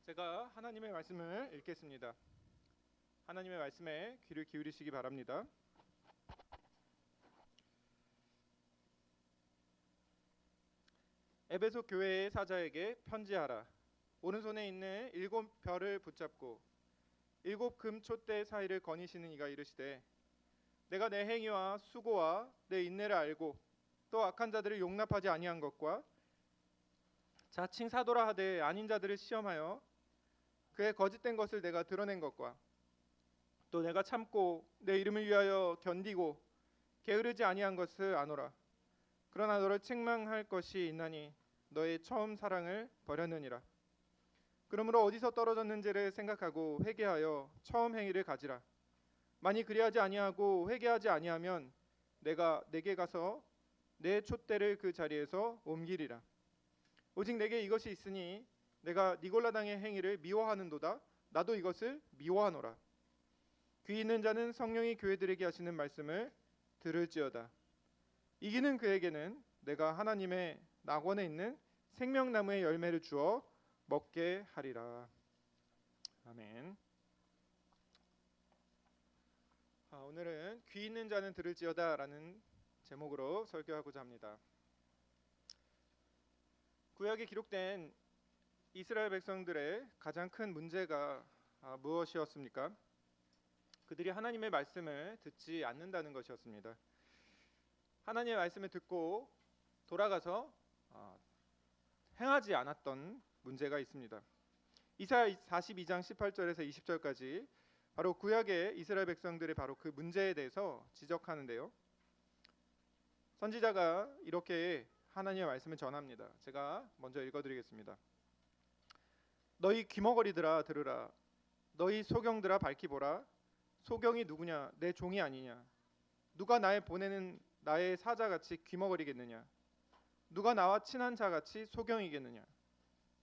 제가 하나님의 말씀을 읽겠습니다. 하나님의 말씀에 귀를 기울이시기 바랍니다. 에베소 교회의 사자에게 편지하라. 오른손에 있는 7별을 붙잡고 7금 촛대 사이를 거니시는 이가 이르시되, 내가 내 행위와 수고와 내 인내를 알고 또 악한 자들을 용납하지 아니한 것과 자칭 사도라 하되 아닌 자들을 시험하여 그의 거짓된 것을 내가 드러낸 것과 또 내가 참고 내 이름을 위하여 견디고 게으르지 아니한 것을 아노라. 그러나 너를 책망할 것이 있나니 너의 처음 사랑을 버렸느니라. 그러므로 어디서 떨어졌는지를 생각하고 회개하여 처음 행위를 가지라. 만일 그리하지 아니하고 회개하지 아니하면 내가 내게 가서 내 촛대를 그 자리에서 옮기리라. 오직 내게 이것이 있으니 내가 니골라당의 행위를 미워하는도다. 나도 이것을 미워하노라. 귀 있는 자는 성령이 교회들에게 하시는 말씀을 들을지어다. 이기는 그에게는 내가 하나님의 낙원에 있는 생명나무의 열매를 주어 먹게 하리라. 아멘. 오늘은 귀 있는 자는 들을지어다라는 제목으로 설교하고자 합니다. 구약에 기록된 이스라엘 백성들의 가장 큰 문제가 무엇이었습니까? 그들이 하나님의 말씀을 듣지 않는다는 것이었습니다. 하나님의 말씀을 듣고 돌아가서 행하지 않았던 문제가 있습니다. 이사야 42장 18절에서 20절까지 바로 구약의 이스라엘 백성들의 바로 그 문제에 대해서 지적하는데요. 선지자가 이렇게 하나님의 말씀을 전합니다. 제가 먼저 읽어드리겠습니다. 너희 귀머거리들아 들으라. 너희 소경들아 밝히 보라. 소경이 누구냐? 내 종이 아니냐? 누가 나의 보내는 나의 사자같이 귀머거리겠느냐? 누가 나와 친한 자같이 소경이겠느냐?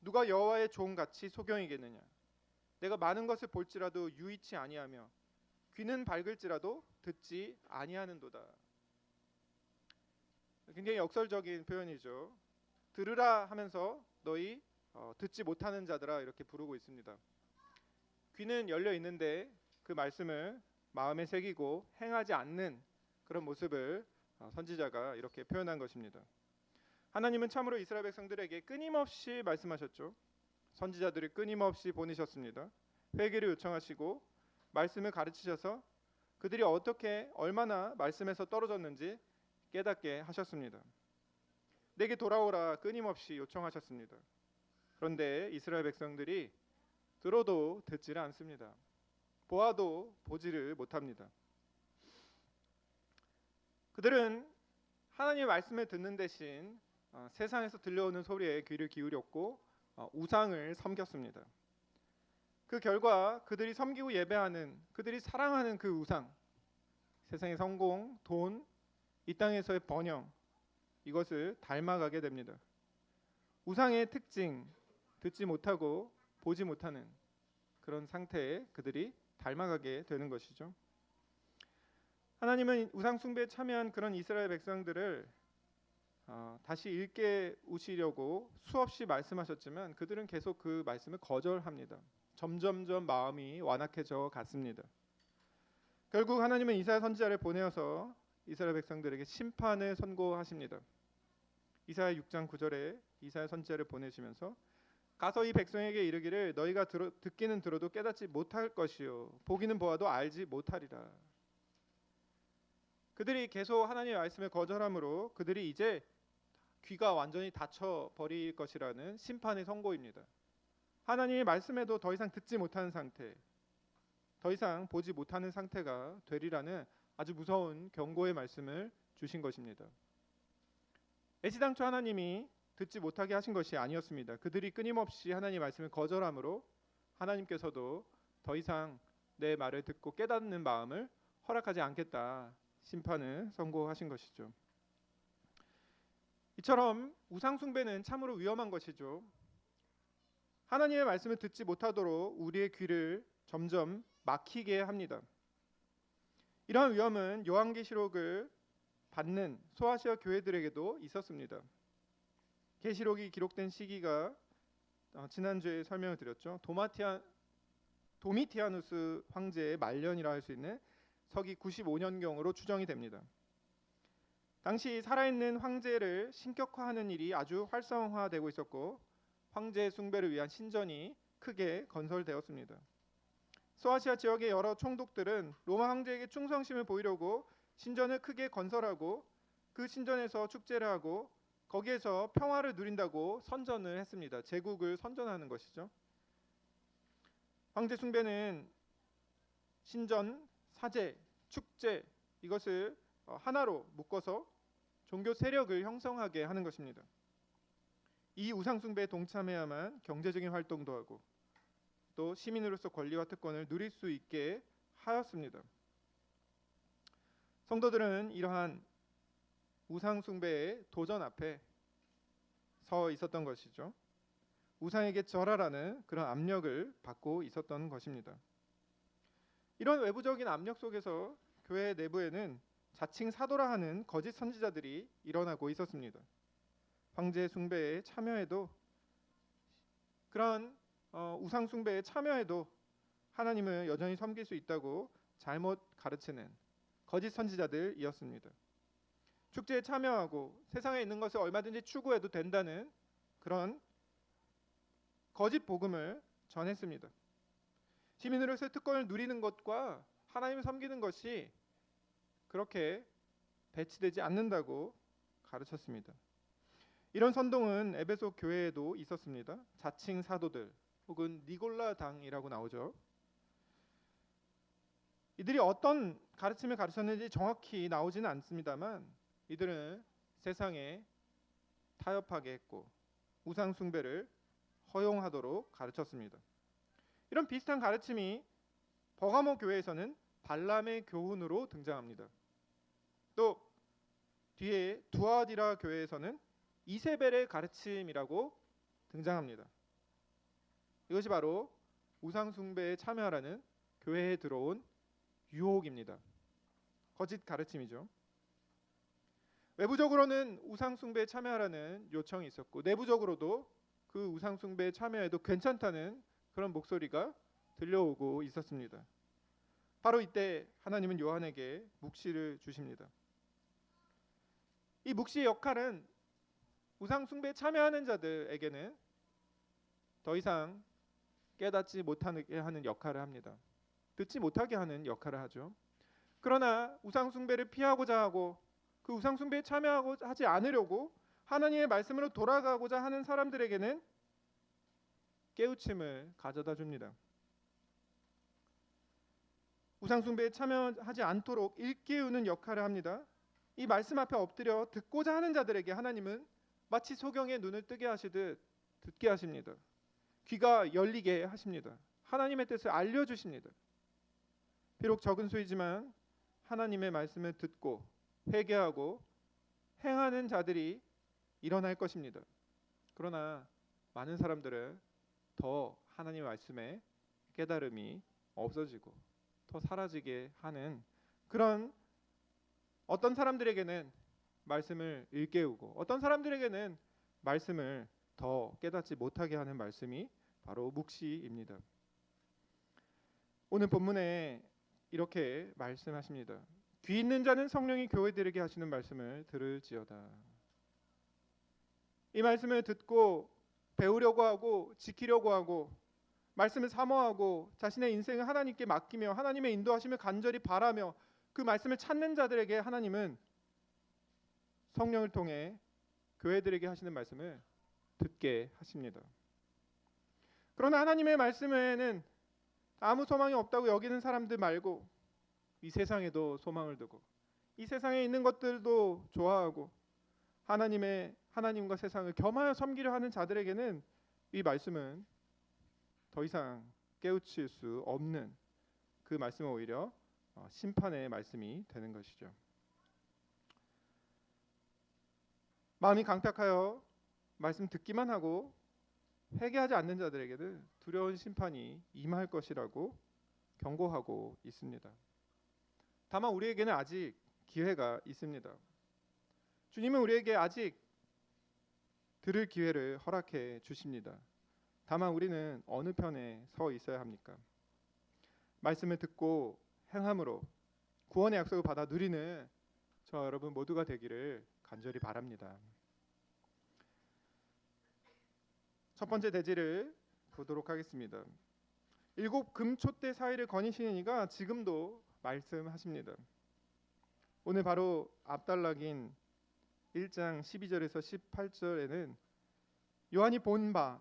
누가 여호와의 종같이 소경이겠느냐? 내가 많은 것을 볼지라도 유의치 아니하며 귀는 밝을지라도 듣지 아니하는도다. 굉장히 역설적인 표현이죠. 들으라 하면서 너희 듣지 못하는 자들아 이렇게 부르고 있습니다. 귀는 열려 있는데 그 말씀을 마음에 새기고 행하지 않는 그런 모습을 선지자가 이렇게 표현한 것입니다. 하나님은 참으로 이스라엘 백성들에게 끊임없이 말씀하셨죠. 선지자들을 끊임없이 보내셨습니다. 회개를 요청하시고 말씀을 가르치셔서 그들이 어떻게 얼마나 말씀에서 떨어졌는지 깨닫게 하셨습니다. 내게 돌아오라 끊임없이 요청하셨습니다. 그런데 이스라엘 백성들이 들어도 듣지를 않습니다. 보아도 보지를 못합니다. 그들은 하나님의 말씀을 듣는 대신 세상에서 들려오는 소리에 귀를 기울였고 우상을 섬겼습니다. 그 결과 그들이 섬기고 예배하는, 그들이 사랑하는 그 우상, 세상의 성공, 돈, 이 땅에서의 번영, 이것을 닮아가게 됩니다. 우상의 특징, 듣지 못하고 보지 못하는 그런 상태에 그들이 닮아가게 되는 것이죠. 하나님은 우상 숭배에 참여한 그런 이스라엘 백성들을 다시 일깨우시려고 수없이 말씀하셨지만 그들은 계속 그 말씀을 거절합니다. 점점점 마음이 완악해져 갔습니다. 결국 하나님은 이사야 선지자를 보내어서 이스라엘 백성들에게 심판을 선고하십니다. 이사야 6장 9절에 이사야 선지자를 보내시면서 가서 이 백성에게 이르기를 너희가 듣기는 들어도 깨닫지 못할 것이요 보기는 보아도 알지 못하리라. 그들이 계속 하나님의 말씀을 거절함으로 그들이 이제 귀가 완전히 닫혀 버릴 것이라는 심판의 선고입니다. 하나님의 말씀에도 더 이상 듣지 못하는 상태, 더 이상 보지 못하는 상태가 되리라는 아주 무서운 경고의 말씀을 주신 것입니다. 애시당초 하나님이 듣지 못하게 하신 것이 아니었습니다. 그들이 끊임없이 하나님의 말씀을 거절함으로 하나님께서도 더 이상 내 말을 듣고 깨닫는 마음을 허락하지 않겠다 심판을 선고하신 것이죠. 이처럼 우상 숭배는 참으로 위험한 것이죠. 하나님의 말씀을 듣지 못하도록 우리의 귀를 점점 막히게 합니다. 이러한 위험은 요한계시록을 받는 소아시아 교회들에게도 있었습니다. 계시록이 기록된 시기가 지난주에 설명을 드렸죠. 도미티아누스 황제의 말년이라 할 수 있는 서기 95년경으로 추정이 됩니다. 당시 살아있는 황제를 신격화하는 일이 아주 활성화되고 있었고 황제 숭배를 위한 신전이 크게 건설되었습니다. 소아시아 지역의 여러 총독들은 로마 황제에게 충성심을 보이려고 신전을 크게 건설하고 그 신전에서 축제를 하고 거기에서 평화를 누린다고 선전을 했습니다. 제국을 선전하는 것이죠. 황제 숭배는 신전, 사제, 축제 이것을 하나로 묶어서 종교 세력을 형성하게 하는 것입니다. 이 우상 숭배에 동참해야만 경제적인 활동도 하고 또 시민으로서 권리와 특권을 누릴 수 있게 하였습니다. 성도들은 이러한 우상 숭배의 도전 앞에 서 있었던 것이죠. 우상에게 절하라는 그런 압력을 받고 있었던 것입니다. 이런 외부적인 압력 속에서 교회 내부에는 자칭 사도라 하는 거짓 선지자들이 일어나고 있었습니다. 황제 숭배에 참여해도 그런 우상 숭배에 참여해도 하나님을 여전히 섬길 수 있다고 잘못 가르치는 거짓 선지자들이었습니다. 축제에 참여하고 세상에 있는 것을 얼마든지 추구해도 된다는 그런 거짓 복음을 전했습니다. 시민으로서의 특권을 누리는 것과 하나님을 섬기는 것이 그렇게 배치되지 않는다고 가르쳤습니다. 이런 선동은 에베소 교회에도 있었습니다. 자칭 사도들 혹은 니골라당이라고 나오죠. 이들이 어떤 가르침을 가르쳤는지 정확히 나오지는 않습니다만 이들은 세상에 타협하게 했고 우상 숭배를 허용하도록 가르쳤습니다. 이런 비슷한 가르침이 버가모 교회에서는 발람의 교훈으로 등장합니다. 또 뒤에 두아디라 교회에서는 이세벨의 가르침이라고 등장합니다. 이것이 바로 우상 숭배에 참여하라는 교회에 들어온 유혹입니다. 거짓 가르침이죠. 외부적으로는 우상 숭배에 참여하라는 요청이 있었고 내부적으로도 그 우상 숭배에 참여해도 괜찮다는 그런 목소리가 들려오고 있었습니다. 바로 이때 하나님은 요한에게 묵시를 주십니다. 이 묵시의 역할은 우상 숭배에 참여하는 자들에게는 더 이상 깨닫지 못하게 하는 역할을 합니다. 듣지 못하게 하는 역할을 하죠. 그러나 우상 숭배를 피하고자 하고 그 우상 숭배에 참여하지 않으려고 하나님의 말씀으로 돌아가고자 하는 사람들에게는 깨우침을 가져다 줍니다. 우상 숭배에 참여하지 않도록 일깨우는 역할을 합니다. 이 말씀 앞에 엎드려 듣고자 하는 자들에게 하나님은 마치 소경의 눈을 뜨게 하시듯 듣게 하십니다. 귀가 열리게 하십니다. 하나님의 뜻을 알려주십니다. 비록 적은 수이지만 하나님의 말씀을 듣고 회개하고 행하는 자들이 일어날 것입니다. 그러나 많은 사람들은 더 하나님의 말씀에 깨달음이 없어지고 더 사라지게 하는 그런 어떤 사람들에게는 말씀을 일깨우고 어떤 사람들에게는 말씀을 더 깨닫지 못하게 하는 말씀이 바로 묵시입니다. 오늘 본문에 이렇게 말씀하십니다. 귀 있는 자는 성령이 교회들에게 하시는 말씀을 들을지어다. 이 말씀을 듣고 배우려고 하고 지키려고 하고 말씀을 사모하고 자신의 인생을 하나님께 맡기며 하나님의 인도하심을 간절히 바라며 그 말씀을 찾는 자들에게 하나님은 성령을 통해 교회들에게 하시는 말씀을 듣게 하십니다. 그러나 하나님의 말씀에는 아무 소망이 없다고 여기는 사람들 말고 이 세상에도 소망을 두고 이 세상에 있는 것들도 좋아하고 하나님과 세상을 겸하여 섬기려 하는 자들에게는 이 말씀은 더 이상 깨우칠 수 없는 그 말씀은 오히려 심판의 말씀이 되는 것이죠. 마음이 강탁하여 말씀 듣기만 하고 회개하지 않는 자들에게는 두려운 심판이 임할 것이라고 경고하고 있습니다. 다만 우리에게는 아직 기회가 있습니다. 주님은 우리에게 아직 들을 기회를 허락해 주십니다. 다만 우리는 어느 편에 서 있어야 합니까? 말씀을 듣고 행함으로 구원의 약속을 받아 누리는 저 여러분 모두가 되기를 간절히 바랍니다. 첫 번째 대지를 보도록 하겠습니다. 일곱 금촛대 사이를 거니시는 이가 지금도 말씀하십니다. 오늘 바로 앞단락인 1장 12절에서 18절에는 요한이 본 바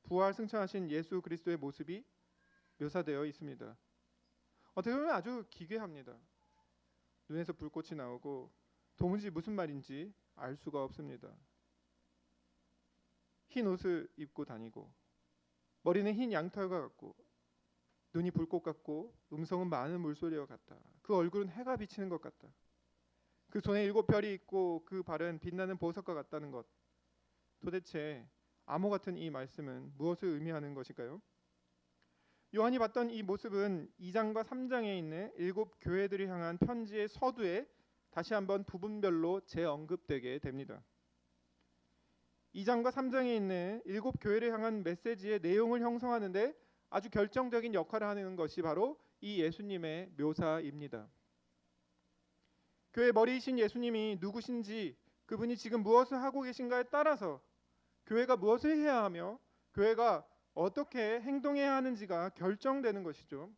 부활 승천하신 예수 그리스도의 모습이 묘사되어 있습니다. 어떻게 보면 아주 기괴합니다. 눈에서 불꽃이 나오고 도무지 무슨 말인지 알 수가 없습니다. 흰 옷을 입고 다니고 머리는 흰 양털과 같고 눈이 불꽃 같고 음성은 많은 물소리와 같다. 그 얼굴은 해가 비치는 것 같다. 그 손에 7별이 있고 그 발은 빛나는 보석과 같다는 것. 도대체 암호 같은 이 말씀은 무엇을 의미하는 것일까요? 요한이 봤던 이 모습은 2장과 3장에 있는 7 교회들을 향한 편지의 서두에 다시 한번 부분별로 재언급되게 됩니다. 2장과 3장에 있는 7 교회를 향한 메시지의 내용을 형성하는데 아주 결정적인 역할을 하는 것이 바로 이 예수님의 묘사입니다. 교회 머리이신 예수님이 누구신지, 그분이 지금 무엇을 하고 계신가에 따라서 교회가 무엇을 해야 하며 교회가 어떻게 행동해야 하는지가 결정되는 것이죠.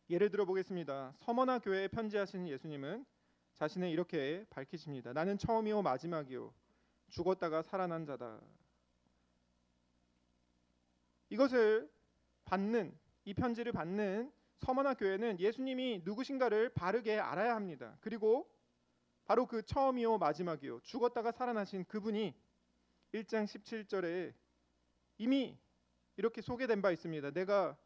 예를 들어 보겠습니다. 서머나 교회에 편지하신 예수님은 자신을 이렇게 밝히십니다. 나는 처음이요 마지막이요 죽었다가 살아난 자다. 이것을 받는, 이 편지를 받는 서머나 교회는 예수님이 누구신가를 바르게 알아야 합니다. 그리고 바로 그 처음이요 마지막이요 죽었다가 살아나신 그분이 1장 17절에 이미 이렇게 소개된 바 있습니다. 내가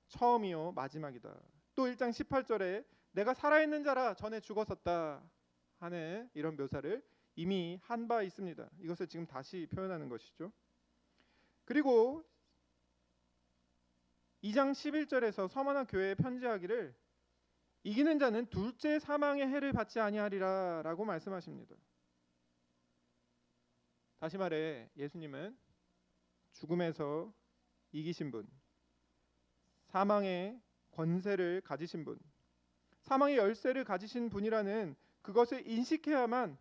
처음이요 마지막이다. 또 1장 18절에 내가 살아있는 자라 전에 죽었었다 하는 이런 묘사를 이미 한 바 있습니다. 이것을 지금 다시 표현하는 것이죠. 그리고 2장 11절에서 서머나 교회에 편지하기를 이기는 자는 둘째 사망의 해를 받지 아니하리라 라고 말씀하십니다. 다시 말해 예수님은 죽음에서 이기신 분, 사망의 권세를 가지신 분, 사망의 열쇠를 가지신 분이라는 그것을 인식해야만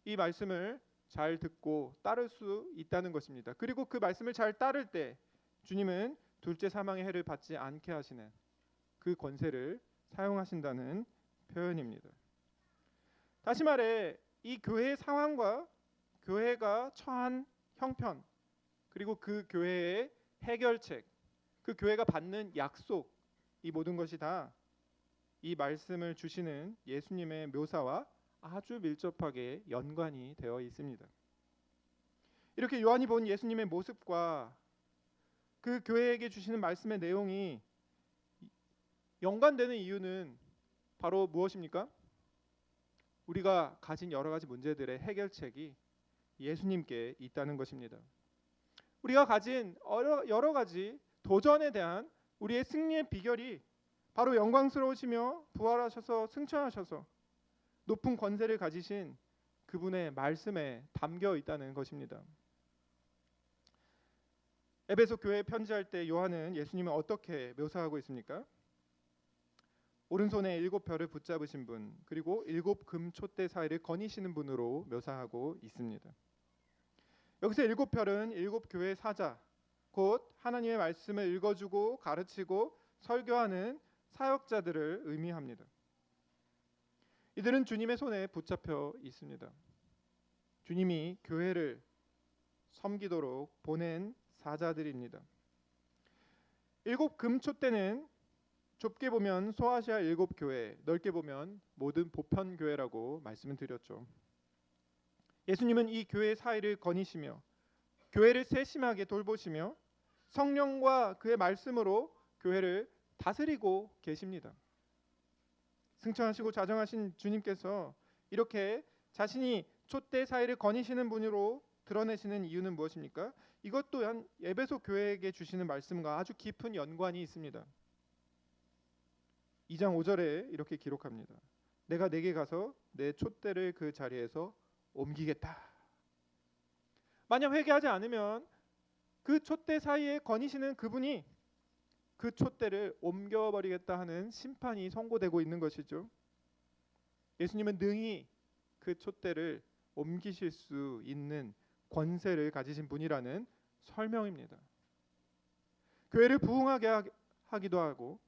이 말씀을 잘 듣고 따를 수 있다는 것입니다. 그리고 그 말씀을 잘 따를 때 주님은 둘째 사망의 해를 받지 않게 하시는 그 권세를 사용하신다는 표현입니다. 다시 말해 이 교회의 상황과 교회가 처한 형편, 그리고 그 교회의 해결책, 그 교회가 받는 약속, 이 모든 것이 다 이 말씀을 주시는 예수님의 묘사와 아주 밀접하게 연관이 되어 있습니다. 이렇게 요한이 본 예수님의 모습과 그 교회에게 주시는 말씀의 내용이 연관되는 이유는 바로 무엇입니까? 우리가 가진 여러 가지 문제들의 해결책이 예수님께 있다는 것입니다. 우리가 가진 여러 가지 도전에 대한 우리의 승리의 비결이 바로 영광스러우시며 부활하셔서 승천하셔서 높은 권세를 가지신 그분의 말씀에 담겨 있다는 것입니다. 에베소 교회에 편지할 때 요한은 예수님을 어떻게 묘사하고 있습니까? 오른손에 7별을 붙잡으신 분, 그리고 7 금촛대 사이를 거니시는 분으로 묘사하고 있습니다. 여기서 7별은 7 교회의 사자, 곧 하나님의 말씀을 읽어주고 가르치고 설교하는 사역자들을 의미합니다. 이들은 주님의 손에 붙잡혀 있습니다. 주님이 교회를 섬기도록 보낸 사자들입니다. 7 금촛대는 좁게 보면 소아시아 7 교회, 넓게 보면 모든 보편 교회라고 말씀을 드렸죠. 예수님은 이 교회 사이를 거니시며 교회를 세심하게 돌보시며 성령과 그의 말씀으로 교회를 다스리고 계십니다. 승천하시고 자정하신 주님께서 이렇게 자신이 촛대 사이를 거니시는 분으로 드러내시는 이유는 무엇입니까? 이것 또한 에베소 교회에게 주시는 말씀과 아주 깊은 연관이 있습니다. 2장 5절에 이렇게 기록합니다. 내가 내게 가서 내 촛대를 그 자리에서 옮기겠다. 만약 회개하지 않으면 그 촛대 사이에 거니시는 그분이 그 촛대를 옮겨버리겠다 하는 심판이 선고되고 있는 것이죠. 예수님은 능히 그 촛대를 옮기실 수 있는 권세를 가지신 분이라는 설명입니다. 교회를 부흥하게 하기도 하고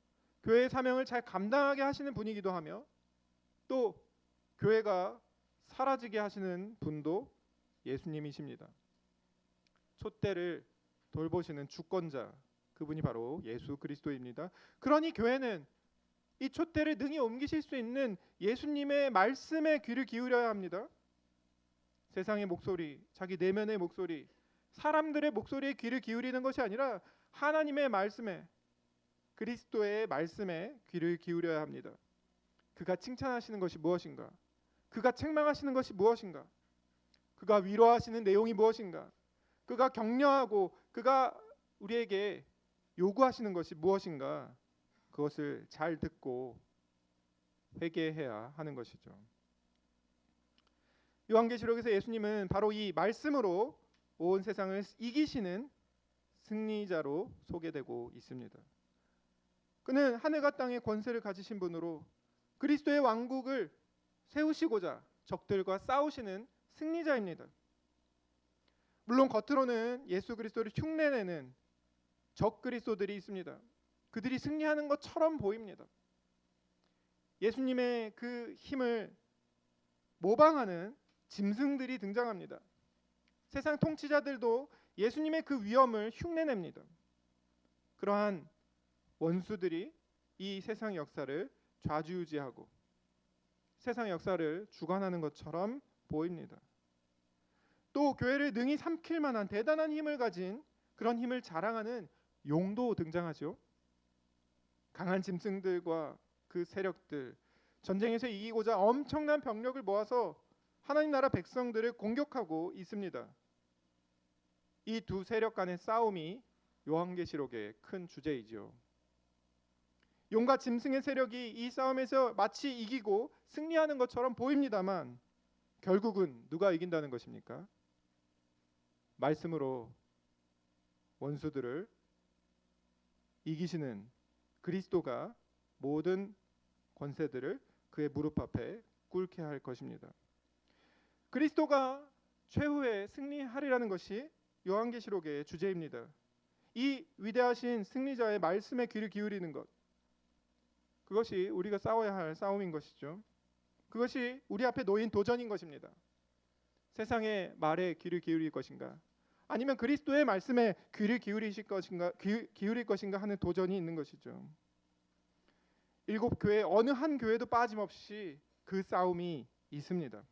교회의 사명을 잘 감당하게 하시는 분이기도 하며 또 교회가 사라지게 하시는 분도 예수님이십니다. 촛대를 돌보시는 주권자, 그분이 바로 예수 그리스도입니다. 그러니 교회는 이 촛대를 능히 옮기실 수 있는 예수님의 말씀에 귀를 기울여야 합니다. 세상의 목소리, 자기 내면의 목소리, 사람들의 목소리에 귀를 기울이는 것이 아니라 하나님의 말씀에, 그리스도의 말씀에 귀를 기울여야 합니다. 그가 칭찬하시는 것이 무엇인가? 그가 책망하시는 것이 무엇인가? 그가 위로하시는 내용이 무엇인가? 그가 격려하고 그가 우리에게 요구하시는 것이 무엇인가? 그것을 잘 듣고 회개해야 하는 것이죠. 요한계시록에서 예수님은 바로 이 말씀으로 온 세상을 이기시는 승리자로 소개되고 있습니다. 그는 하늘과 땅의 권세를 가지신 분으로 그리스도의 왕국을 세우시고자 적들과 싸우시는 승리자입니다. 물론 겉으로는 예수 그리스도를 흉내내는 적 그리스도들이 있습니다. 그들이 승리하는 것처럼 보입니다. 예수님의 그 힘을 모방하는 짐승들이 등장합니다. 세상 통치자들도 예수님의 그 위엄을 흉내냅니다. 그러한 원수들이 이 세상 역사를 좌지우지하고 세상 역사를 주관하는 것처럼 보입니다. 또 교회를 능히 삼킬 만한 대단한 힘을 가진 그런 힘을 자랑하는 용도 등장하죠. 강한 짐승들과 그 세력들, 전쟁에서 이기고자 엄청난 병력을 모아서 하나님 나라 백성들을 공격하고 있습니다. 이 두 세력 간의 싸움이 요한계시록의 큰 주제이죠. 용과 짐승의 세력이 이 싸움에서 마치 이기고 승리하는 것처럼 보입니다만 결국은 누가 이긴다는 것입니까? 말씀으로 원수들을 이기시는 그리스도가 모든 권세들을 그의 무릎 앞에 꿇게 할 것입니다. 그리스도가 최후에 승리하리라는 것이 요한계시록의 주제입니다. 이 위대하신 승리자의 말씀에 귀를 기울이는 것, 그것이 우리가 싸워야 할 싸움인 것이죠. 그것이 우리 앞에 놓인 도전인 것입니다. 세상의 말에 귀를 기울일 것인가, 아니면 그리스도의 말씀에 귀를 기울일 것인가 하는 도전이 있는 것이죠. 일곱 교회 어느 한 교회도 빠짐없이 그 싸움이 있습니다.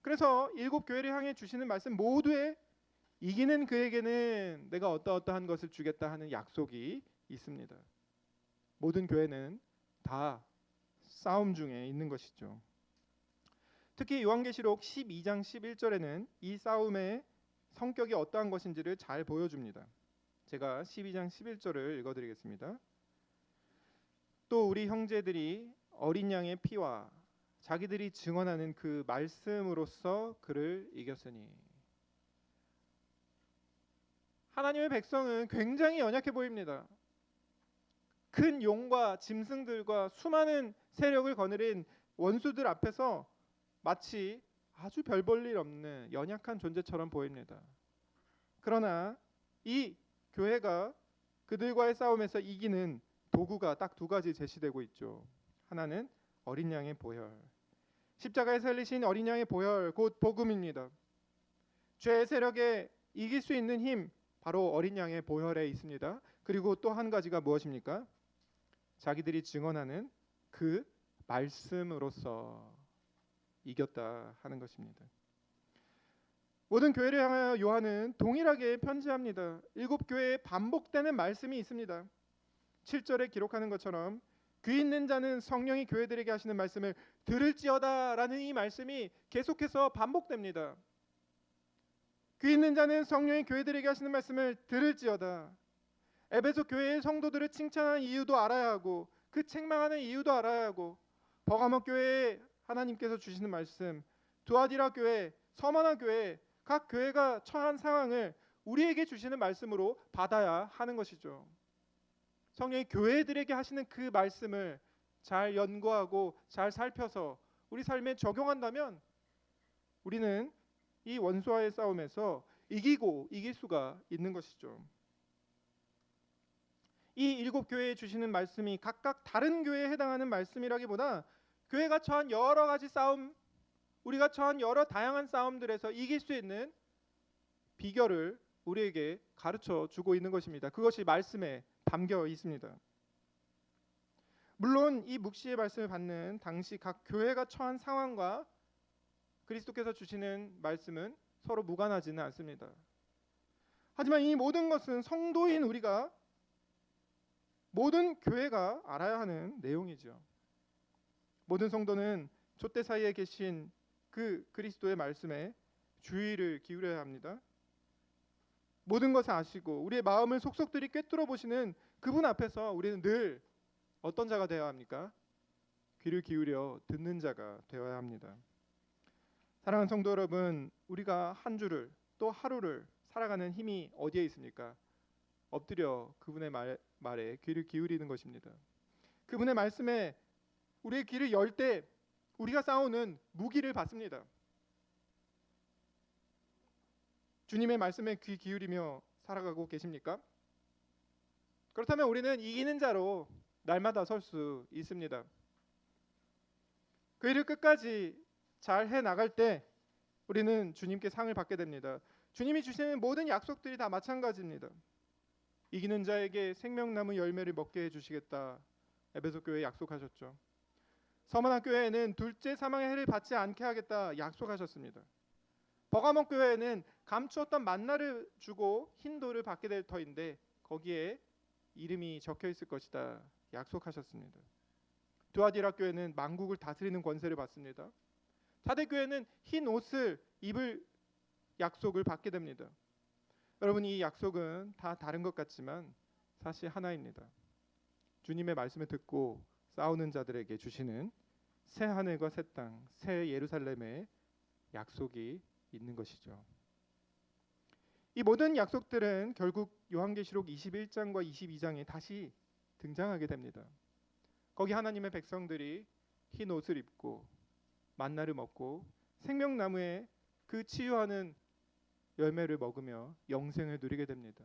그래서 일곱 교회를 향해 주시는 말씀 모두에 이기는 그에게는 내가 어떠한 것을 주겠다 하는 약속이 있습니다. 모든 교회는 다 싸움 중에 있는 것이죠. 특히 요한계시록 12장 11절에는 이 싸움의 성격이 어떠한 것인지를 잘 보여줍니다. 제가 12장 11절을 읽어드리겠습니다. 또 우리 형제들이 어린 양의 피와 자기들이 증언하는 그 말씀으로써 그를 이겼으니. 하나님의 백성은 굉장히 연약해 보입니다. 큰 용과 짐승들과 수많은 세력을 거느린 원수들 앞에서 마치 아주 별 볼 일 없는 연약한 존재처럼 보입니다. 그러나 이 교회가 그들과의 싸움에서 이기는 도구가 딱 두 가지 제시되고 있죠. 하나는 어린 양의 보혈, 십자가에 살리신 어린 양의 보혈, 곧 복음입니다. 죄의 세력에 이길 수 있는 힘, 바로 어린 양의 보혈에 있습니다. 그리고 또 한 가지가 무엇입니까? 자기들이 증언하는 그 말씀으로써 이겼다 하는 것입니다. 모든 교회를 향하여 요한은 동일하게 편지합니다. 일곱 교회에 반복되는 말씀이 있습니다. 7절에 기록하는 것처럼 귀 있는 자는 성령이 교회들에게 하시는 말씀을 들을지어다 라는 이 말씀이 계속해서 반복됩니다. 귀 있는 자는 성령이 교회들에게 하시는 말씀을 들을지어다. 에베소 교회의 성도들을 칭찬하는 이유도 알아야 하고 그 책망하는 이유도 알아야 하고, 버가모 교회에 하나님께서 주시는 말씀, 두아디라 교회, 서머나 교회, 각 교회가 처한 상황을 우리에게 주시는 말씀으로 받아야 하는 것이죠. 성령이 교회들에게 하시는 그 말씀을 잘 연구하고 잘 살펴서 우리 삶에 적용한다면 우리는 이 원수와의 싸움에서 이길 수가 있는 것이죠. 이 일곱 교회에 주시는 말씀이 각각 다른 교회에 해당하는 말씀이라기보다 교회가 처한 여러 가지 싸움, 우리가 처한 여러 다양한 싸움들에서 이길 수 있는 비결을 우리에게 가르쳐 주고 있는 것입니다. 그것이 말씀에 담겨 있습니다. 물론 이 묵시의 말씀을 받는 당시 각 교회가 처한 상황과 그리스도께서 주시는 말씀은 서로 무관하지는 않습니다. 하지만 이 모든 것은 성도인 우리가, 모든 교회가 알아야 하는 내용이죠. 모든 성도는 촛대 사이에 계신 그 그리스도의 말씀에 주의를 기울여야 합니다. 모든 것을 아시고 우리의 마음을 속속들이 꿰뚫어 보시는 그분 앞에서 우리는 늘 어떤 자가 되어야 합니까? 귀를 기울여 듣는 자가 되어야 합니다. 사랑하는 성도 여러분, 우리가 한 주를 또 하루를 살아가는 힘이 어디에 있습니까? 엎드려 그분의 말에 귀를 기울이는 것입니다. 그분의 말씀에 우리의 귀를 열 때 우리가 싸우는 무기를 받습니다. 주님의 말씀에 귀 기울이며 살아가고 계십니까? 그렇다면 우리는 이기는 자로 날마다 설 수 있습니다. 그 일을 끝까지 잘 해나갈 때 우리는 주님께 상을 받게 됩니다. 주님이 주시는 모든 약속들이 다 마찬가지입니다. 이기는 자에게 생명나무 열매를 먹게 해주시겠다, 에베소 교회에 약속하셨죠. 서머나 교회에는 둘째 사망의 해를 받지 않게 하겠다 약속하셨습니다. 버가몬 교회에는 감추었던 만나를 주고 흰 돌을 받게 될 터인데 거기에 이름이 적혀 있을 것이다 약속하셨습니다. 두아디라 교회는 만국을 다스리는 권세를 받습니다. 사대 교회는 흰 옷을 입을 약속을 받게 됩니다. 여러분, 이 약속은 다 다른 것 같지만 사실 하나입니다. 주님의 말씀을 듣고 싸우는 자들에게 주시는 새 하늘과 새 땅, 새 예루살렘의 약속이 있는 것이죠. 이 모든 약속들은 결국 요한계시록 21장과 22장에 다시 등장하게 됩니다. 거기 하나님의 백성들이 흰 옷을 입고 만나를 먹고 생명나무의 그 치유하는 열매를 먹으며 영생을 누리게 됩니다.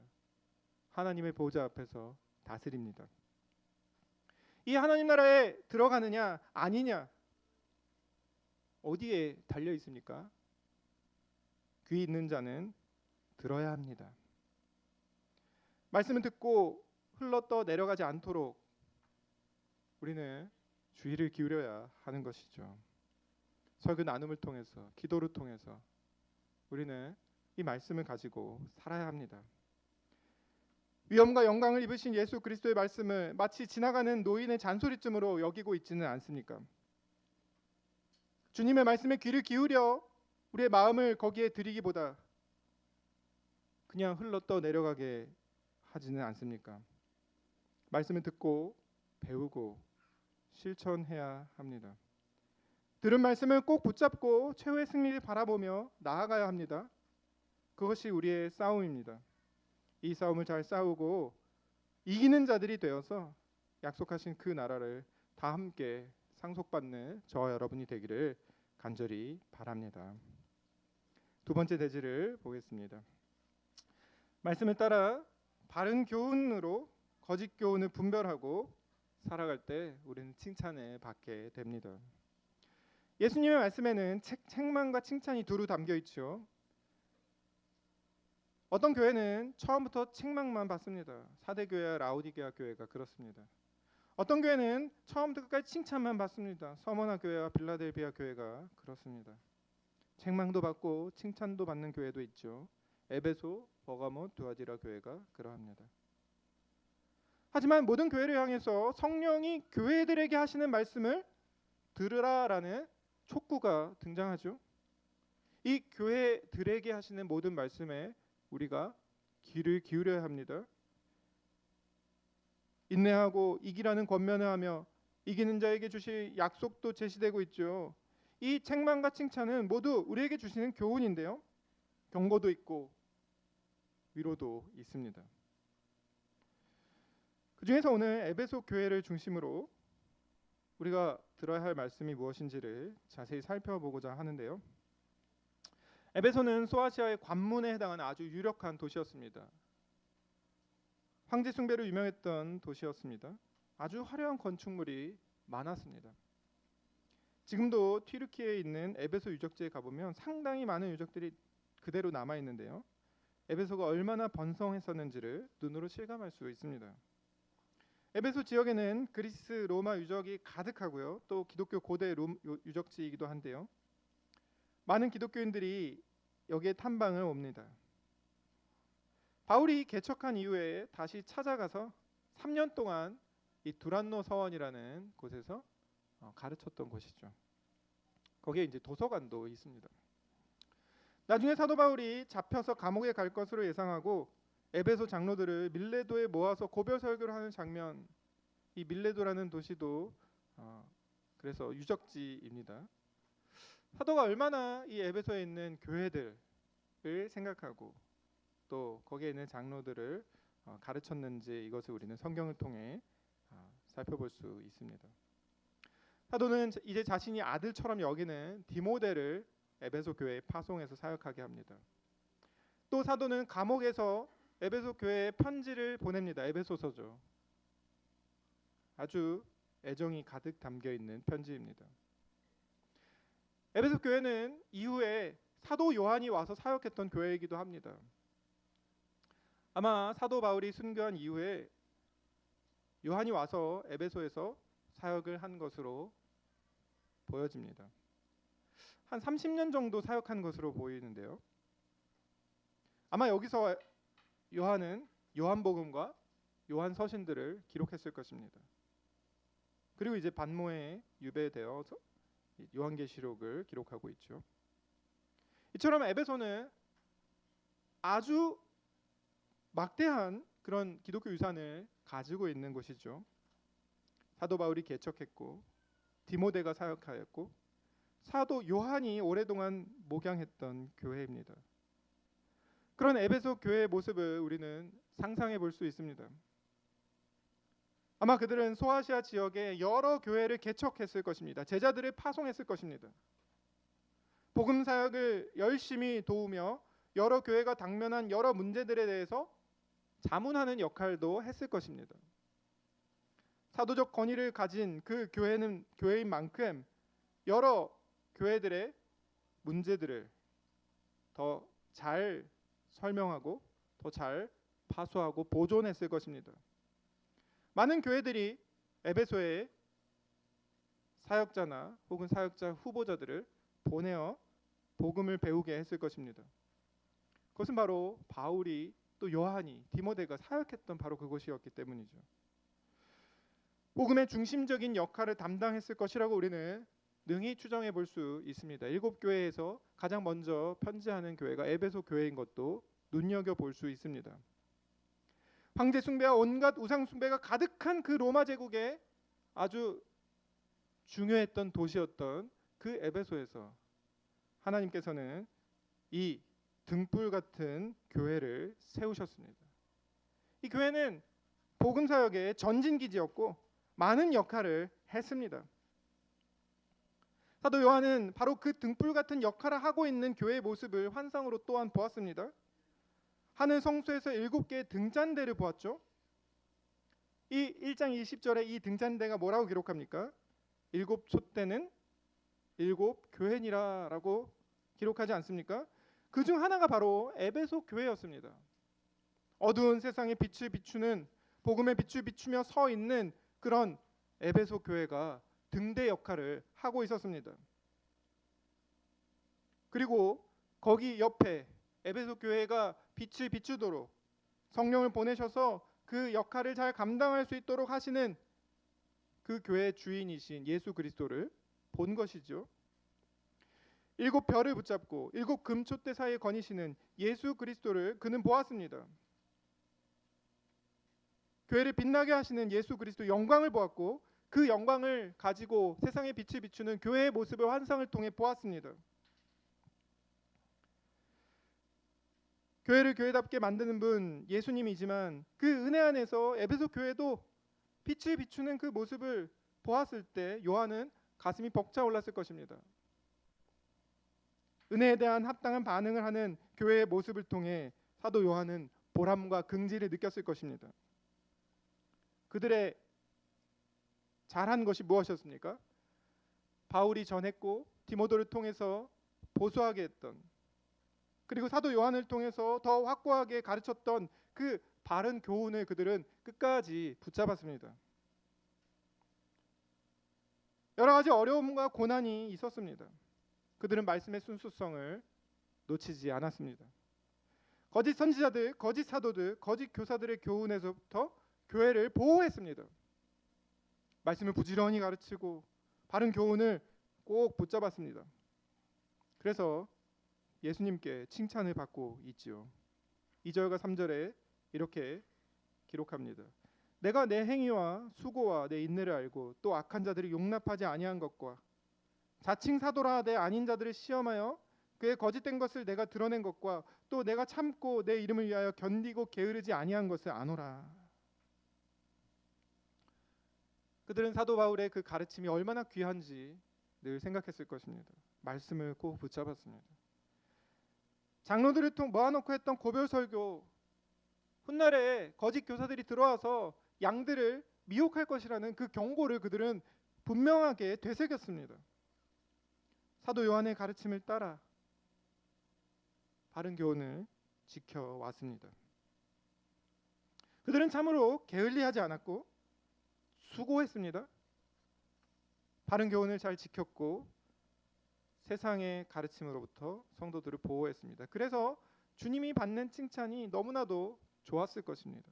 하나님의 보좌 앞에서 다스립니다. 이 하나님 나라에 들어가느냐 아니냐 어디에 달려 있습니까? 귀 있는 자는 들어야 합니다. 말씀을 듣고 흘러떠 내려가지 않도록 우리는 주의를 기울여야 하는 것이죠. 설교 나눔을 통해서, 기도를 통해서 우리는 이 말씀을 가지고 살아야 합니다. 위엄과 영광을 입으신 예수 그리스도의 말씀을 마치 지나가는 노인의 잔소리쯤으로 여기고 있지는 않습니까? 주님의 말씀에 귀를 기울여 우리의 마음을 거기에 드리기보다 그냥 흘러떠 내려가게 하지는 않습니까? 말씀을 듣고 배우고 실천해야 합니다. 들은 말씀을 꼭 붙잡고 최후의 승리를 바라보며 나아가야 합니다. 그것이 우리의 싸움입니다. 이 싸움을 잘 싸우고 이기는 자들이 되어서 약속하신 그 나라를 다 함께 상속받는 저와 여러분이 되기를 간절히 바랍니다. 두 번째 대지를 보겠습니다. 말씀을 따라 바른 교훈으로 거짓 교훈을 분별하고 살아갈 때 우리는 칭찬을 받게 됩니다. 예수님의 말씀에는 책망과 칭찬이 두루 담겨 있죠. 어떤 교회는 처음부터 책망만 받습니다. 사대교회와 라오디게아 교회가 그렇습니다. 어떤 교회는 처음부터 끝까지 칭찬만 받습니다. 서머나 교회와 빌라델비아 교회가 그렇습니다. 책망도 받고 칭찬도 받는 교회도 있죠. 에베소, 버가모, 두아디라 교회가 그러합니다. 하지만 모든 교회를 향해서 성령이 교회들에게 하시는 말씀을 들으라라는 촉구가 등장하죠. 이 교회들에게 하시는 모든 말씀에 우리가 귀를 기울여야 합니다. 인내하고 이기라는 권면을 하며 이기는 자에게 주실 약속도 제시되고 있죠. 이 책망과 칭찬은 모두 우리에게 주시는 교훈인데요. 경고도 있고 위로도 있습니다. 그 중에서 오늘 에베소 교회를 중심으로 우리가 들어야 할 말씀이 무엇인지를 자세히 살펴보고자 하는데요. 에베소는 소아시아의 관문에 해당하는 아주 유력한 도시였습니다. 황제 숭배로 유명했던 도시였습니다. 아주 화려한 건축물이 많았습니다. 지금도 튀르키예에 있는 에베소 유적지에 가보면 상당히 많은 유적들이 그대로 남아 있는데요. 에베소가 얼마나 번성했었는지를 눈으로 실감할 수 있습니다. 에베소 지역에는 그리스, 로마 유적이 가득하고요. 또 기독교 고대 유적지이기도 한데요. 많은 기독교인들이 여기에 탐방을 옵니다. 바울이 개척한 이후에 다시 찾아가서 3년 동안 이 두란노 서원이라는 곳에서 가르쳤던 곳이죠. 거기에 이제 도서관도 있습니다. 나중에 사도 바울이 잡혀서 감옥에 갈 것으로 예상하고 에베소 장로들을 밀레도에 모아서 고별 설교를 하는 장면, 이 밀레도라는 도시도 그래서 유적지입니다. 사도가 얼마나 이 에베소에 있는 교회들을 생각하고 또 거기에 있는 장로들을 가르쳤는지 이것을 우리는 성경을 통해 살펴볼 수 있습니다. 사도는 이제 자신이 아들처럼 여기는 디모데를 에베소 교회에 파송해서 사역하게 합니다. 또 사도는 감옥에서 에베소 교회에 편지를 보냅니다. 에베소서죠. 아주 애정이 가득 담겨 있는 편지입니다. 에베소 교회는 이후에 사도 요한이 와서 사역했던 교회이기도 합니다. 아마 사도 바울이 순교한 이후에 요한이 와서 에베소에서 사역을 한 것으로 보여집니다. 한 30년 정도 사역한 것으로 보이는데요. 아마 여기서 요한은 요한복음과 요한서신들을 기록했을 것입니다. 그리고 이제 반모에 유배되어서 요한계시록을 기록하고 있죠. 이처럼 에베소는 아주 막대한 그런 기독교 유산을 가지고 있는 곳이죠. 사도 바울이 개척했고 디모데가 사역하였고 사도 요한이 오랫동안 목양했던 교회입니다. 그런 에베소 교회의 모습을 우리는 상상해 볼 수 있습니다. 아마 그들은 소아시아 지역에 여러 교회를 개척했을 것입니다. 제자들을 파송했을 것입니다. 복음 사역을 열심히 도우며 여러 교회가 당면한 여러 문제들에 대해서 자문하는 역할도 했을 것입니다. 사도적 권위를 가진 그 교회는 교회인 만큼 여러 교회들의 문제들을 더 잘 설명하고 더 잘 파수하고 보존했을 것입니다. 많은 교회들이 에베소에 사역자나 혹은 사역자 후보자들을 보내어 복음을 배우게 했을 것입니다. 그것은 바로 바울이 또 요한이 디모데가 사역했던 바로 그곳이었기 때문이죠. 복음의 중심적인 역할을 담당했을 것이라고 우리는 능히 추정해 볼 수 있습니다. 7교회에서 가장 먼저 편지하는 교회가 에베소 교회인 것도 눈여겨볼 수 있습니다. 황제 숭배와 온갖 우상 숭배가 가득한 그 로마 제국에 아주 중요했던 도시였던 그 에베소에서 하나님께서는 이 등불 같은 교회를 세우셨습니다. 이 교회는 복음 사역의 전진기지였고 많은 역할을 했습니다. 사도 요한은 바로 그 등불 같은 역할을 하고 있는 교회의 모습을 환상으로 또한 보았습니다. 하늘 성소에서 7개의 등잔대를 보았죠. 이 1장 20절에 이 등잔대가 뭐라고 기록합니까? 7 촛대는 7 교회니라 라고 기록하지 않습니까? 그 중 하나가 바로 에베소 교회였습니다. 어두운 세상에 빛을 비추는 복음의 빛을 비추며 서 있는 그런 에베소 교회가 등대 역할을 하고 있었습니다. 그리고 거기 옆에 에베소 교회가 빛을 비추도록 성령을 보내셔서 그 역할을 잘 감당할 수 있도록 하시는 그 교회의 주인이신 예수 그리스도를 본 것이죠. 7 별을 붙잡고 7 금촛대 사이에 거니시는 예수 그리스도를 그는 보았습니다. 교회를 빛나게 하시는 예수 그리스도 영광을 보았고 그 영광을 가지고 세상에 빛을 비추는 교회의 모습을 환상을 통해 보았습니다. 교회를 교회답게 만드는 분 예수님이지만 그 은혜 안에서 에베소 교회도 빛을 비추는 그 모습을 보았을 때 요한은 가슴이 벅차올랐을 것입니다. 은혜에 대한 합당한 반응을 하는 교회의 모습을 통해 사도 요한은 보람과 긍지를 느꼈을 것입니다. 그들의 잘한 것이 무엇이었습니까? 바울이 전했고 디모데를 통해서 보수하게 했던, 그리고 사도 요한을 통해서 더 확고하게 가르쳤던 그 바른 교훈을 그들은 끝까지 붙잡았습니다. 여러 가지 어려움과 고난이 있었습니다. 그들은 말씀의 순수성을 놓치지 않았습니다. 거짓 선지자들, 거짓 사도들, 거짓 교사들의 교훈에서부터 교회를 보호했습니다. 말씀을 부지런히 가르치고 바른 교훈을 꼭 붙잡았습니다. 그래서 예수님께 칭찬을 받고 있지요. 2절과 3절에 이렇게 기록합니다. 내가 내 행위와 수고와 내 인내를 알고 또 악한 자들이 용납하지 아니한 것과 자칭 사도라 하되 아닌 자들을 시험하여 그의 거짓된 것을 내가 드러낸 것과 또 내가 참고 내 이름을 위하여 견디고 게으르지 아니한 것을 아노라. 그들은 사도 바울의 그 가르침이 얼마나 귀한지 늘 생각했을 것입니다. 말씀을 꼭 붙잡았습니다. 장로들을 모아놓고 했던 고별 설교, 훗날에 거짓 교사들이 들어와서 양들을 미혹할 것이라는 그 경고를 그들은 분명하게 되새겼습니다. 사도 요한의 가르침을 따라 바른 교훈을 지켜왔습니다. 그들은 참으로 게을리하지 않았고 수고했습니다. 바른 교훈을 잘 지켰고 세상의 가르침으로부터 성도들을 보호했습니다. 그래서 주님이 받는 칭찬이 너무나도 좋았을 것입니다.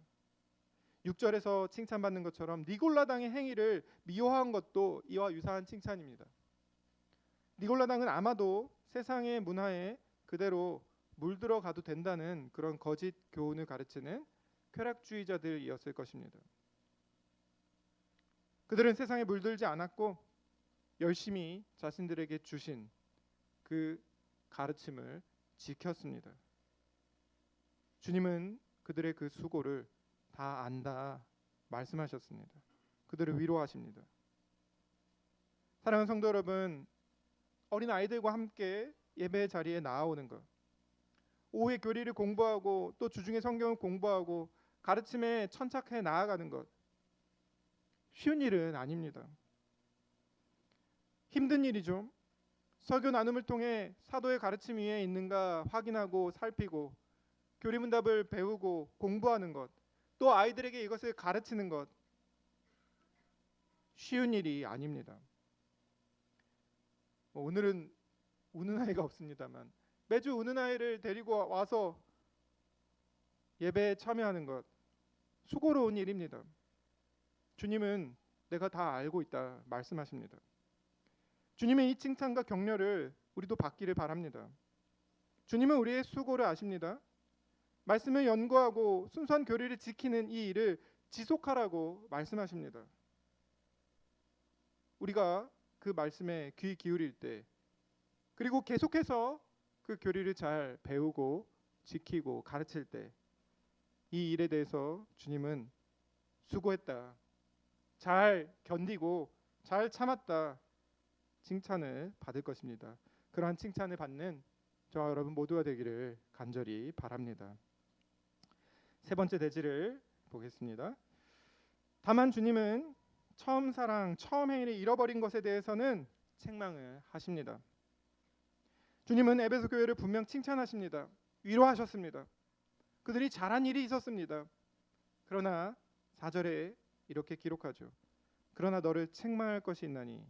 6절에서 칭찬받는 것처럼 니골라당의 행위를 미워한 것도 이와 유사한 칭찬입니다. 니골라당은 아마도 세상의 문화에 그대로 물들어가도 된다는 그런 거짓 교훈을 가르치는 쾌락주의자들이었을 것입니다. 그들은 세상에 물들지 않았고 열심히 자신들에게 주신 그 가르침을 지켰습니다. 주님은 그들의 그 수고를 다 안다 말씀하셨습니다. 그들을 위로하십니다. 사랑하는 성도 여러분, 어린 아이들과 함께 예배 자리에 나아오는 것, 오후에 교리를 공부하고 또 주중에 성경을 공부하고 가르침에 천착해 나아가는 것, 쉬운 일은 아닙니다. 힘든 일이죠. 설교 나눔을 통해 사도의 가르침 위에 있는가 확인하고 살피고 교리문답을 배우고 공부하는 것, 또 아이들에게 이것을 가르치는 것, 쉬운 일이 아닙니다. 오늘은 우는 아이가 없습니다만 매주 우는 아이를 데리고 와서 예배에 참여하는 것, 수고로운 일입니다. 주님은 내가 다 알고 있다 말씀하십니다. 주님의 이 칭찬과 격려를 우리도 받기를 바랍니다. 주님은 우리의 수고를 아십니다. 말씀을 연구하고 순수한 교리를 지키는 이 일을 지속하라고 말씀하십니다. 우리가 그 말씀에 귀 기울일 때, 그리고 계속해서 그 교리를 잘 배우고 지키고 가르칠 때, 이 일에 대해서 주님은 수고했다, 잘 견디고 잘 참았다 칭찬을 받을 것입니다. 그러한 칭찬을 받는 저와 여러분 모두가 되기를 간절히 바랍니다. 세 번째 대지를 보겠습니다. 다만 주님은 처음 사랑, 처음 행위를 잃어버린 것에 대해서는 책망을 하십니다. 주님은 에베소 교회를 분명 칭찬하십니다. 위로하셨습니다. 그들이 잘한 일이 있었습니다. 그러나 4절에 이렇게 기록하죠. 그러나 너를 책망할 것이 있나니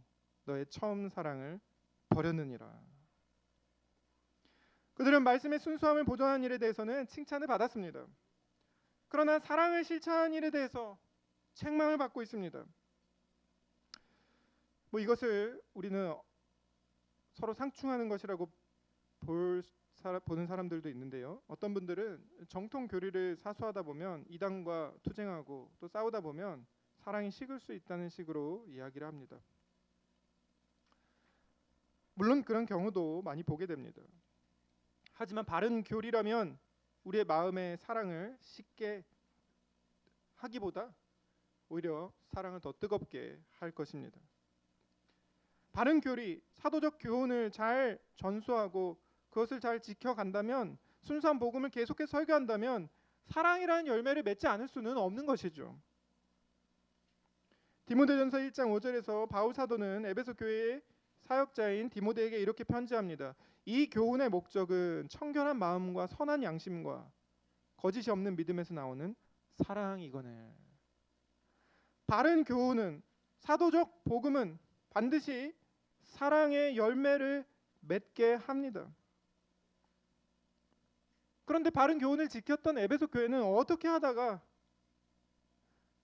너의 처음 사랑을 버렸느니라. 그들은 말씀의 순수함을 보존한 일에 대해서는 칭찬을 받았습니다. 그러나 사랑을 실천한 일에 대해서 책망을 받고 있습니다. 이것을 우리는 서로 상충하는 것이라고 보는 사람들도 있는데요. 어떤 분들은 정통 교리를 사수하다 보면 이단과 투쟁하고 또 싸우다 보면 사랑이 식을 수 있다는 식으로 이야기를 합니다. 물론 그런 경우도 많이 보게 됩니다. 하지만 바른 교리라면 우리의 마음의 사랑을 식게 하기보다 오히려 사랑을 더 뜨겁게 할 것입니다. 바른 교리, 사도적 교훈을 잘 전수하고 그것을 잘 지켜간다면, 순수한 복음을 계속해서 설교한다면 사랑이라는 열매를 맺지 않을 수는 없는 것이죠. 디모데전서 1장 5절에서 바울 사도는 에베소 교회의 사역자인 디모데에게 이렇게 편지합니다. 이 교훈의 목적은 청결한 마음과 선한 양심과 거짓이 없는 믿음에서 나오는 사랑이거늘. 바른 교훈은, 사도적 복음은 반드시 사랑의 열매를 맺게 합니다. 그런데 바른 교훈을 지켰던 에베소 교회는 어떻게 하다가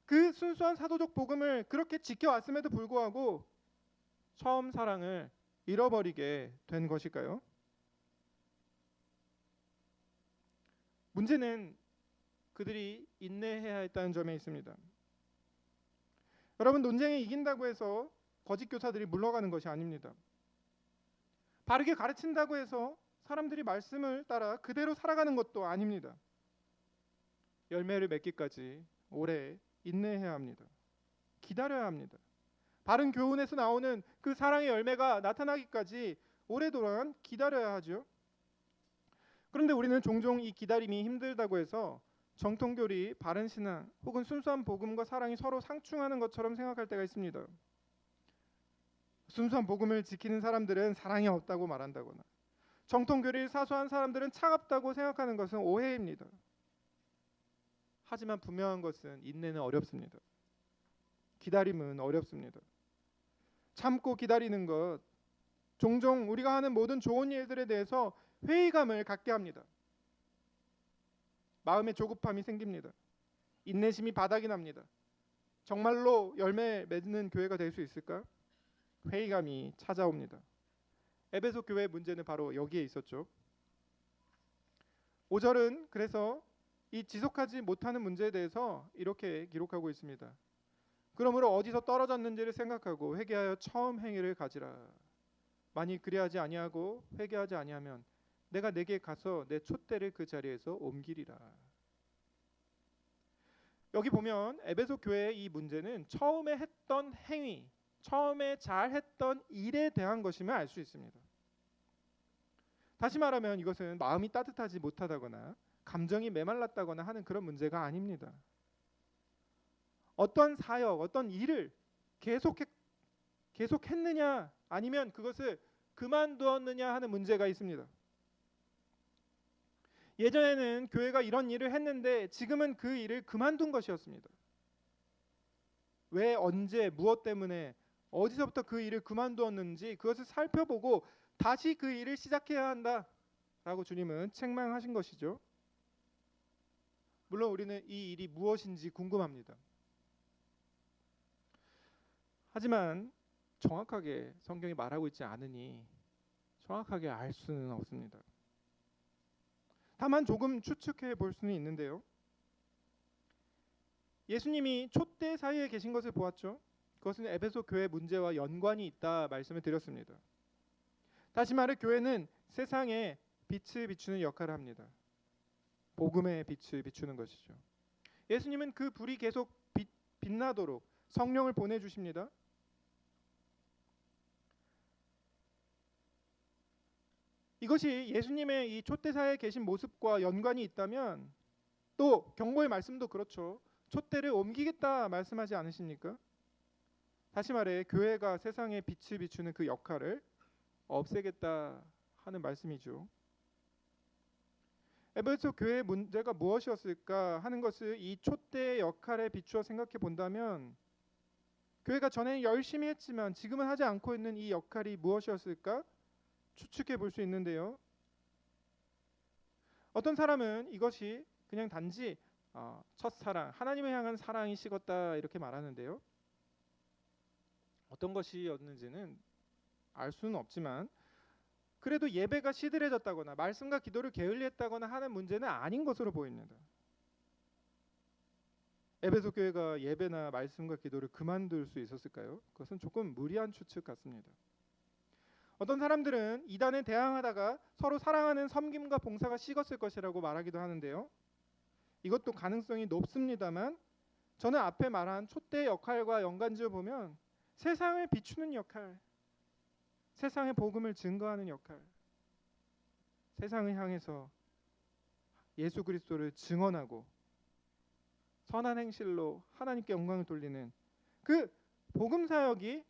그 순수한 사도적 복음을 그렇게 지켜왔음에도 불구하고 처음 사랑을 잃어버리게 된 것일까요? 문제는 그들이 인내해야 했다는 점에 있습니다. 여러분, 논쟁에 이긴다고 해서 거짓 교사들이 물러가는 것이 아닙니다. 바르게 가르친다고 해서 사람들이 말씀을 따라 그대로 살아가는 것도 아닙니다. 열매를 맺기까지 오래 인내해야 합니다. 기다려야 합니다. 바른 교훈에서 나오는 그 사랑의 열매가 나타나기까지 오랫동안 기다려야 하죠. 그런데 우리는 종종 이 기다림이 힘들다고 해서 정통교리, 바른 신앙 혹은 순수한 복음과 사랑이 서로 상충하는 것처럼 생각할 때가 있습니다. 순수한 복음을 지키는 사람들은 사랑이 없다고 말한다거나, 정통교리를 사수한 사람들은 차갑다고 생각하는 것은 오해입니다. 하지만 분명한 것은 인내는 어렵습니다. 기다림은 어렵습니다. 참고 기다리는 것, 종종 우리가 하는 모든 좋은 일들에 대해서 회의감을 갖게 합니다. 마음의 조급함이 생깁니다. 인내심이 바닥이 납니다. 정말로 열매 맺는 교회가 될 수 있을까? 회의감이 찾아옵니다. 에베소 교회의 문제는 바로 여기에 있었죠. 5절은 그래서 이 지속하지 못하는 문제에 대해서 이렇게 기록하고 있습니다. 그러므로 어디서 떨어졌는지를 생각하고 회개하여 처음 행위를 가지라. 만일 그리하지 아니하고 회개하지 아니하면 내가 내게 가서 내 촛대를 그 자리에서 옮기리라. 여기 보면 에베소 교회의 이 문제는 처음에 했던 행위, 처음에 잘했던 일에 대한 것임을 알 수 있습니다. 다시 말하면 이것은 마음이 따뜻하지 못하다거나 감정이 메말랐다거나 하는 그런 문제가 아닙니다. 어떤 사역, 어떤 일을 계속했느냐 아니면 그것을 그만두었느냐 하는 문제가 있습니다. 예전에는 교회가 이런 일을 했는데 지금은 그 일을 그만둔 것이었습니다. 왜, 언제, 무엇 때문에, 어디서부터 그 일을 그만두었는지 그것을 살펴보고 다시 그 일을 시작해야 한다라고 주님은 책망하신 것이죠. 물론 우리는 이 일이 무엇인지 궁금합니다. 하지만 정확하게 성경이 말하고 있지 않으니 정확하게 알 수는 없습니다. 다만 조금 추측해 볼 수는 있는데요. 예수님이 촛대 사이에 계신 것을 보았죠. 그것은 에베소 교회 문제와 연관이 있다 말씀을 드렸습니다. 다시 말해 교회는 세상에 빛을 비추는 역할을 합니다. 복음의 빛을 비추는 것이죠. 예수님은 그 불이 계속 빛나도록 성령을 보내주십니다. 이것이 예수님의 이 촛대사에 계신 모습과 연관이 있다면 또 경고의 말씀도 그렇죠. 촛대를 옮기겠다 말씀하지 않으십니까? 다시 말해 교회가 세상에 빛을 비추는 그 역할을 없애겠다 하는 말씀이죠. 에베소 교회의 문제가 무엇이었을까 하는 것을 이 촛대의 역할에 비추어 생각해 본다면 교회가 전에는 열심히 했지만 지금은 하지 않고 있는 이 역할이 무엇이었을까 추측해 볼 수 있는데요. 어떤 사람은 이것이 그냥 단지 첫사랑, 하나님을 향한 사랑이 식었다 이렇게 말하는데요. 어떤 것이었는지는 알 수는 없지만 그래도 예배가 시들해졌다거나 말씀과 기도를 게을리했다거나 하는 문제는 아닌 것으로 보입니다. 에베소 교회가 예배나 말씀과 기도를 그만둘 수 있었을까요? 그것은 조금 무리한 추측 같습니다. 어떤 사람들은 이단에 대항하다가 서로 사랑하는 섬김과 봉사가 식었을 것이라고 말하기도 하는데요. 이것도 가능성이 높습니다만 저는 앞에 말한 촛대의 역할과 연관지어 보면 세상을 비추는 역할, 세상의 복음을 증거하는 역할, 세상을 향해서 예수 그리스도를 증언하고 선한 행실로 하나님께 영광을 돌리는 그 복음 사역이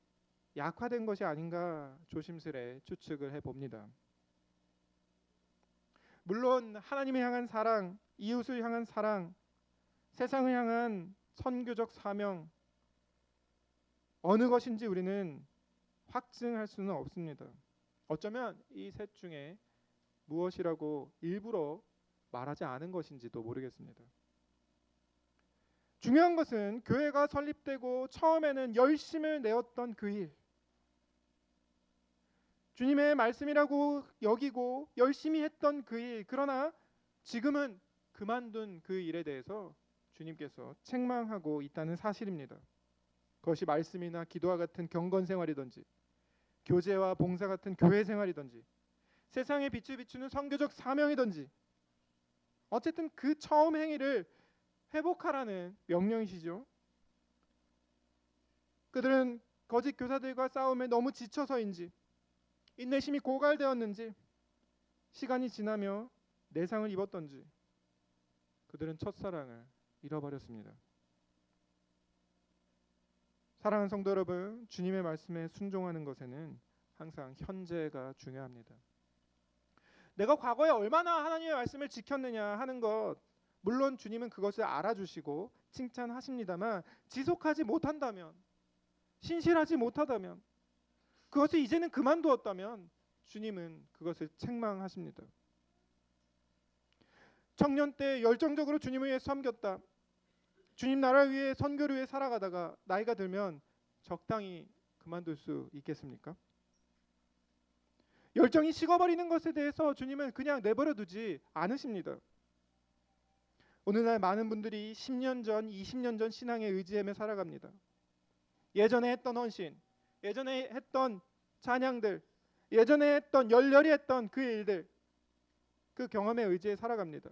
약화된 것이 아닌가 조심스레 추측을 해봅니다. 물론 하나님을 향한 사랑, 이웃을 향한 사랑, 세상을 향한 선교적 사명, 어느 것인지 우리는 확증할 수는 없습니다. 어쩌면 이 셋 중에 무엇이라고 일부러 말하지 않은 것인지도 모르겠습니다. 중요한 것은 교회가 설립되고 처음에는 열심을 내었던 그 일, 주님의 말씀이라고 여기고 열심히 했던 그 일, 그러나 지금은 그만둔 그 일에 대해서 주님께서 책망하고 있다는 사실입니다. 그것이 말씀이나 기도와 같은 경건 생활이든지 교제와 봉사 같은 교회 생활이든지 세상의 빛을 비추는 선교적 사명이든지 어쨌든 그 처음 행위를 회복하라는 명령이시죠. 그들은 거짓 교사들과 싸움에 너무 지쳐서인지 인내심이 고갈되었는지 시간이 지나며 내상을 입었던지 그들은 첫사랑을 잃어버렸습니다. 사랑하는 성도 여러분, 주님의 말씀에 순종하는 것에는 항상 현재가 중요합니다. 내가 과거에 얼마나 하나님의 말씀을 지켰느냐 하는 것, 물론 주님은 그것을 알아주시고 칭찬하십니다만 지속하지 못한다면, 신실하지 못하다면, 그것을 이제는 그만두었다면 주님은 그것을 책망하십니다. 청년 때 열정적으로 주님을 위해 섬겼다, 주님 나라 위해 선교를 위해 살아가다가 나이가 들면 적당히 그만둘 수 있겠습니까? 열정이 식어버리는 것에 대해서 주님은 그냥 내버려 두지 않으십니다. 오늘날 많은 분들이 10년 전, 20년 전 신앙에 의지하며 살아갑니다. 예전에 했던 헌신, 예전에 했던 찬양들, 예전에 했던 열렬히 했던 그 일들, 그 경험에 의지해 살아갑니다.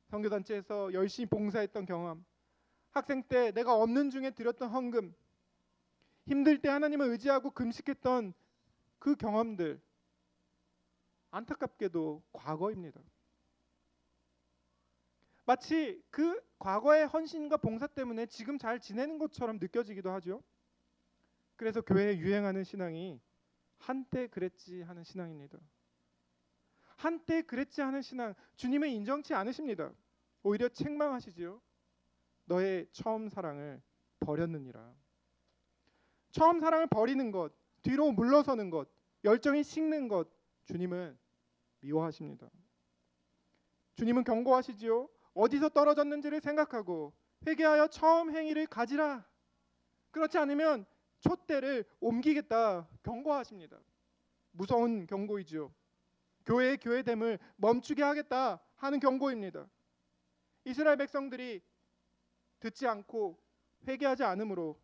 선교단체에서 열심히 봉사했던 경험, 학생 때 내가 없는 중에 드렸던 헌금, 힘들 때 하나님을 의지하고 금식했던 그 경험들, 안타깝게도 과거입니다. 마치 그 과거의 헌신과 봉사 때문에 지금 잘 지내는 것처럼 느껴지기도 하죠. 그래서 교회에 유행하는 신앙이 한때 그랬지 하는 신앙입니다. 한때 그랬지 하는 신앙, 주님은 인정치 않으십니다. 오히려 책망하시지요. 너의 처음 사랑을 버렸느니라. 처음 사랑을 버리는 것, 뒤로 물러서는 것, 열정이 식는 것, 주님은 미워하십니다. 주님은 경고하시지요. 어디서 떨어졌는지를 생각하고 회개하여 처음 행위를 가지라. 그렇지 않으면 촛대를 옮기겠다 경고하십니다. 무서운 경고이지요. 교회의 교회됨을 멈추게 하겠다 하는 경고입니다. 이스라엘 백성들이 듣지 않고 회개하지 않으므로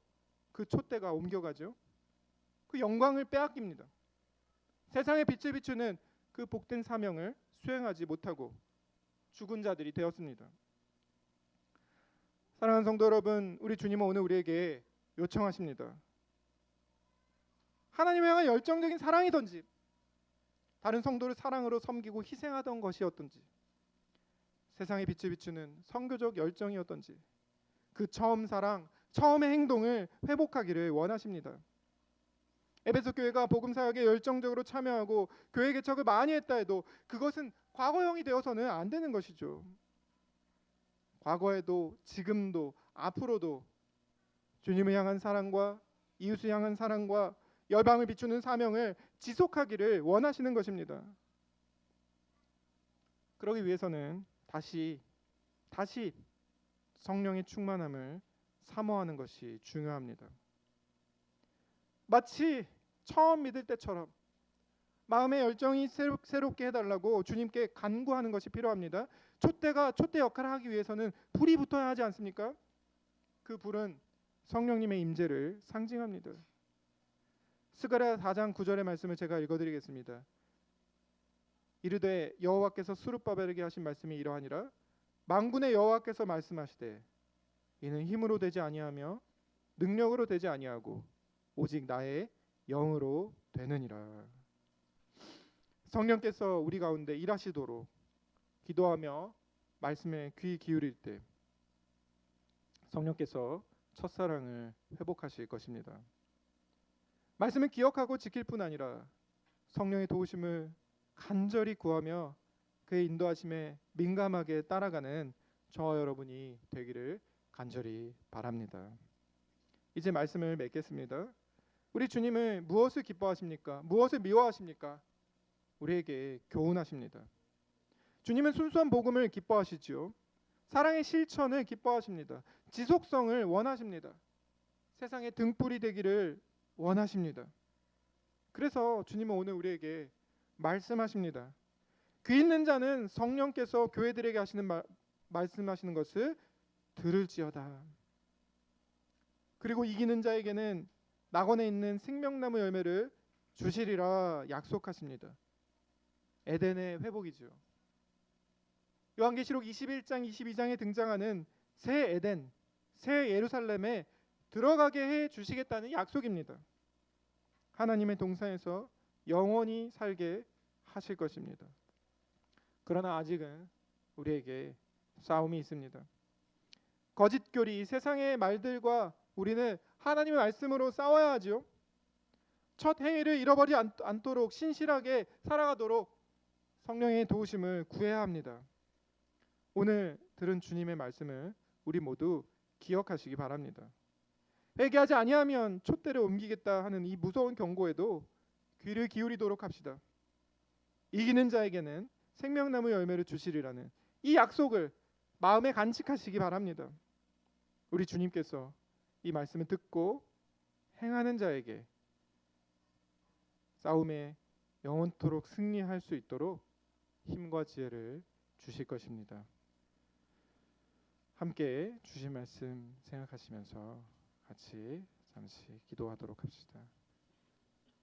그 촛대가 옮겨가죠. 그 영광을 빼앗깁니다. 세상의 빛을 비추는 그 복된 사명을 수행하지 못하고 죽은 자들이 되었습니다. 사랑하는 성도 여러분, 우리 주님은 오늘 우리에게 요청하십니다. 하나님을 향한 열정적인 사랑이든지 다른 성도를 사랑으로 섬기고 희생하던 것이었든지 세상의 빛을 비추는 선교적 열정이었던지 그 처음 사랑, 처음의 행동을 회복하기를 원하십니다. 에베소 교회가 복음 사역에 열정적으로 참여하고 교회 개척을 많이 했다 해도 그것은 과거형이 되어서는 안 되는 것이죠. 과거에도 지금도 앞으로도 주님을 향한 사랑과 이웃을 향한 사랑과 열방을 비추는 사명을 지속하기를 원하시는 것입니다. 그러기 위해서는 다시 성령의 충만함을 사모하는 것이 중요합니다. 마치 처음 믿을 때처럼 마음의 열정이 새롭게 해달라고 주님께 간구하는 것이 필요합니다. 촛대 역할을 하기 위해서는 불이 붙어야 하지 않습니까? 그 불은 성령님의 임재를 상징합니다. 스가랴 4장 9절의 말씀을 제가 읽어드리겠습니다. 이르되 여호와께서 스룹바벨에게 하신 말씀이 이러하니라. 만군의 여호와께서 말씀하시되 이는 힘으로 되지 아니하며 능력으로 되지 아니하고 오직 나의 영으로 되느니라. 성령께서 우리 가운데 일하시도록 기도하며 말씀에 귀 기울일 때 성령께서 첫사랑을 회복하실 것입니다. 말씀을 기억하고 지킬 뿐 아니라 성령의 도우심을 간절히 구하며 그의 인도하심에 민감하게 따라가는 저와 여러분이 되기를 간절히 바랍니다. 이제 말씀을 맺겠습니다. 우리 주님은 무엇을 기뻐하십니까? 무엇을 미워하십니까? 우리에게 교훈하십니다. 주님은 순수한 복음을 기뻐하시지요. 사랑의 실천을 기뻐하십니다. 지속성을 원하십니다. 세상의 등불이 되기를 원하십니다. 그래서 주님은 오늘 우리에게 말씀하십니다. 귀 있는 자는 성령께서 교회들에게 하시는 말씀하시는 것을 들을지어다. 그리고 이기는 자에게는 낙원에 있는 생명나무 열매를 주시리라 약속하십니다. 에덴의 회복이죠. 요한계시록 21장 22장에 등장하는 새 에덴, 새 예루살렘에 들어가게 해 주시겠다는 약속입니다. 하나님의 동산에서 영원히 살게 하실 것입니다. 그러나 아직은 우리에게 싸움이 있습니다. 거짓교리, 세상의 말들과 우리는 하나님의 말씀으로 싸워야 하지요. 첫 행위를 잃어버리지 않도록 신실하게 살아가도록 성령의 도우심을 구해야 합니다. 오늘 들은 주님의 말씀을 우리 모두 기억하시기 바랍니다. 회개하지 아니하면 촛대를 옮기겠다 하는 이 무서운 경고에도 귀를 기울이도록 합시다. 이기는 자에게는 생명나무 열매를 주시리라는 이 약속을 마음에 간직하시기 바랍니다. 우리 주님께서 이 말씀을 듣고 행하는 자에게 싸움에 영원토록 승리할 수 있도록 힘과 지혜를 주실 것입니다. 함께 주신 말씀 생각하시면서 같이 잠시 기도하도록 합시다.